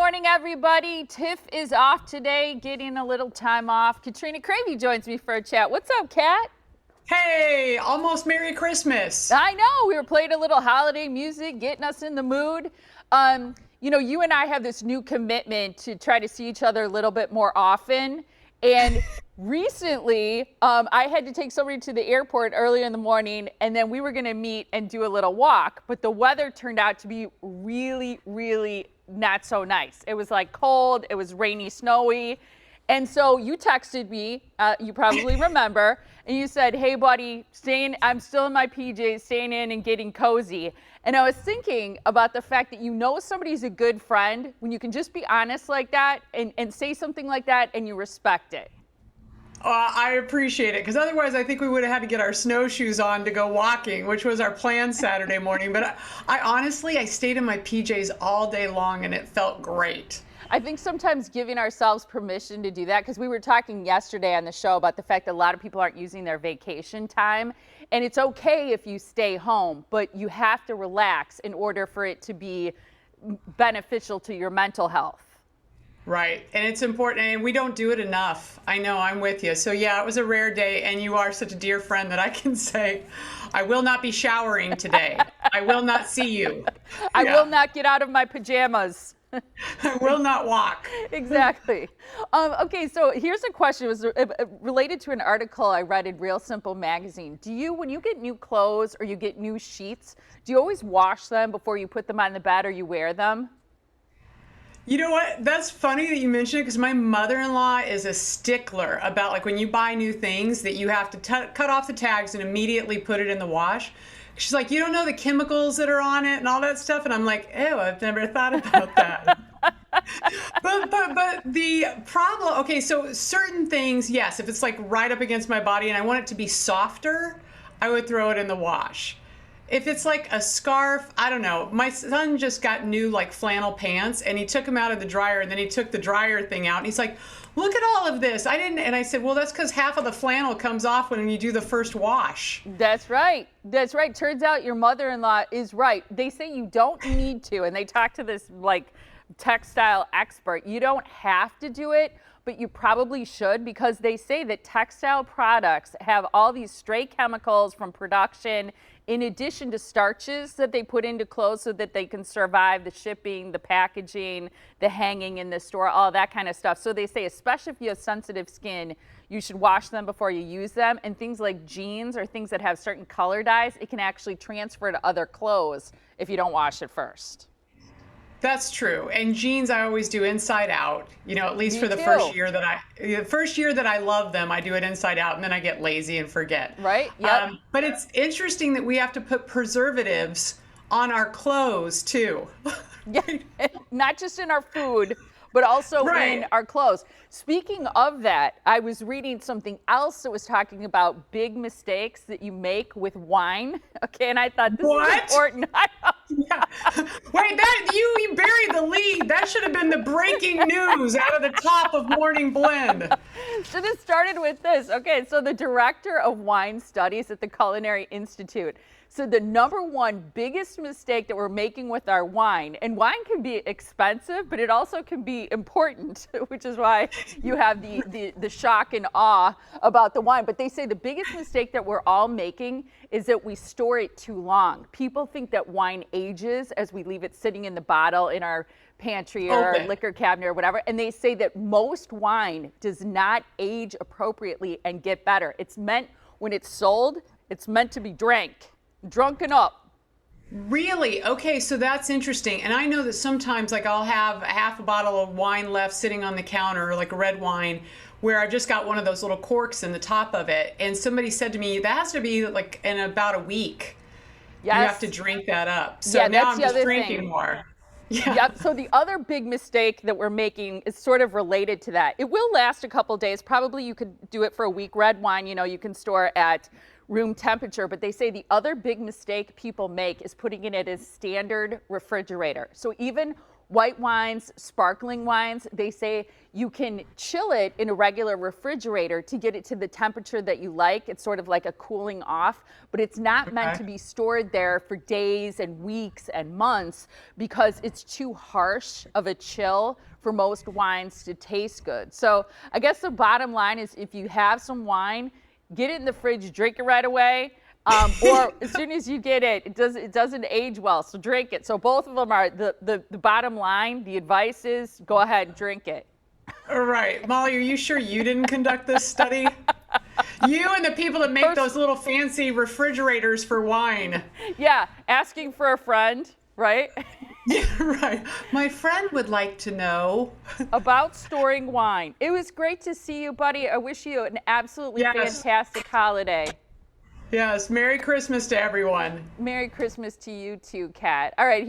morning, everybody. Tiff is off today, getting a little time off. Katrina Cravy joins me for a chat. What's up, Kat? Hey, almost Merry Christmas. I know, we were playing a little holiday music, getting us in the mood. You and I have this new commitment to try to see each other a little bit more often. And recently, I had to take somebody to the airport early in the morning, and then we were going to meet and do a little walk. But the weather turned out to be really, really not so nice. It was like cold, it was rainy, snowy. And so you texted me, you probably remember, and you said, hey, buddy, I'm still in my PJs, staying in and getting cozy. And I was thinking about the fact that you know somebody's a good friend when you can just be honest like that and say something like that and you respect it. I appreciate it, because otherwise I think we would have had to get our snowshoes on to go walking, which was our plan Saturday morning. But I honestly, I stayed in my PJs all day long and it felt great. I think sometimes giving ourselves permission to do that, because we were talking yesterday on the show about the fact that a lot of people aren't using their vacation time. And it's okay if you stay home, but you have to relax in order for it to be beneficial to your mental health. Right. And it's important, and we don't do it enough. I know, I'm with you. So yeah, it was a rare day, and you are such a dear friend that I can say, I will not be showering today. I will not see you. I will not get out of my pajamas. I will not walk. Exactly. Okay, so here's a question. It was related to an article I read in Real Simple magazine. When you get new clothes or you get new sheets, do you always wash them before you put them on the bed or you wear them? You know what? That's funny that you mentioned it, because my mother-in-law is a stickler about, like, when you buy new things that you have to cut off the tags and immediately put it in the wash. She's like, you don't know the chemicals that are on it and all that stuff. And I'm like, ew, I've never thought about that. but the problem, okay, so certain things, yes, if it's like right up against my body and I want it to be softer, I would throw it in the wash. If it's like a scarf, I don't know. My son just got new like flannel pants, and he took them out of the dryer, and then he took the dryer thing out, and he's like, look at all of this. And I said, well, that's because half of the flannel comes off when you do the first wash. That's right. That's right. Turns out your mother-in-law is right. They say you don't need to, and they talk to this like textile expert. You don't have to do it, but you probably should, because they say that textile products have all these stray chemicals from production, in addition to starches that they put into clothes so that they can survive the shipping, the packaging, the hanging in the store, all that kind of stuff. So they say, especially if you have sensitive skin, you should wash them before you use them. And things like jeans or things that have certain color dyes, it can actually transfer to other clothes if you don't wash it first. That's true. And jeans, I always do inside out, at least Me for the too. first year that I love them, I do it inside out, and then I get lazy and forget. Right? Yep. But it's interesting that we have to put preservatives on our clothes too. Yeah, not just in our food, but also Right. in our clothes. Speaking of that, I was reading something else that was talking about big mistakes that you make with wine. Okay, and I thought this is important. Yeah. Wait, that you buried the lead. That should have been the breaking news out of the top of Morning Blend. So this started with this. Okay, so the director of wine studies at the Culinary Institute said the number one biggest mistake that we're making with our wine, and wine can be expensive, but it also can be important, which is why you have the shock and awe about the wine. But they say the biggest mistake that we're all making is that we store it too long. People think that wine ages as we leave it sitting in the bottle in our pantry or our liquor cabinet or whatever. And they say that most wine does not age appropriately and get better. It's meant, when it's sold, it's meant to be drunken up. Really? Okay, so that's interesting. And I know that sometimes, like, I'll have half a bottle of wine left sitting on the counter, like a red wine, where I just got one of those little corks in the top of it. And somebody said to me, that has to be like in about a week. Yes. You have to drink that up. So Yeah, now that's I'm the just other drinking thing. more. Yeah. Yep. So the other big mistake that we're making is sort of related to that. It will last a couple days. Probably you could do it for a week. Red wine, you can store at room temperature, but they say the other big mistake people make is putting it in a standard refrigerator. So even white wines, sparkling wines, they say you can chill it in a regular refrigerator to get it to the temperature that you like. It's sort of like a cooling off, but it's not meant to be stored there for days and weeks and months because it's too harsh of a chill for most wines to taste good. So I guess the bottom line is if you have some wine, get it in the fridge, drink it right away. Or as soon as you get it, it doesn't age well, so drink it. So both of them are the bottom line. The advice is go ahead and drink it. All right. Molly, are you sure you didn't conduct this study? You and the people that make those little fancy refrigerators for wine. Yeah, asking for a friend, right? Yeah, right. My friend would like to know about storing wine. It was great to see you, buddy. I wish you an absolutely fantastic holiday. Yes, Merry Christmas to everyone. Merry Christmas to you too, Kat. All right.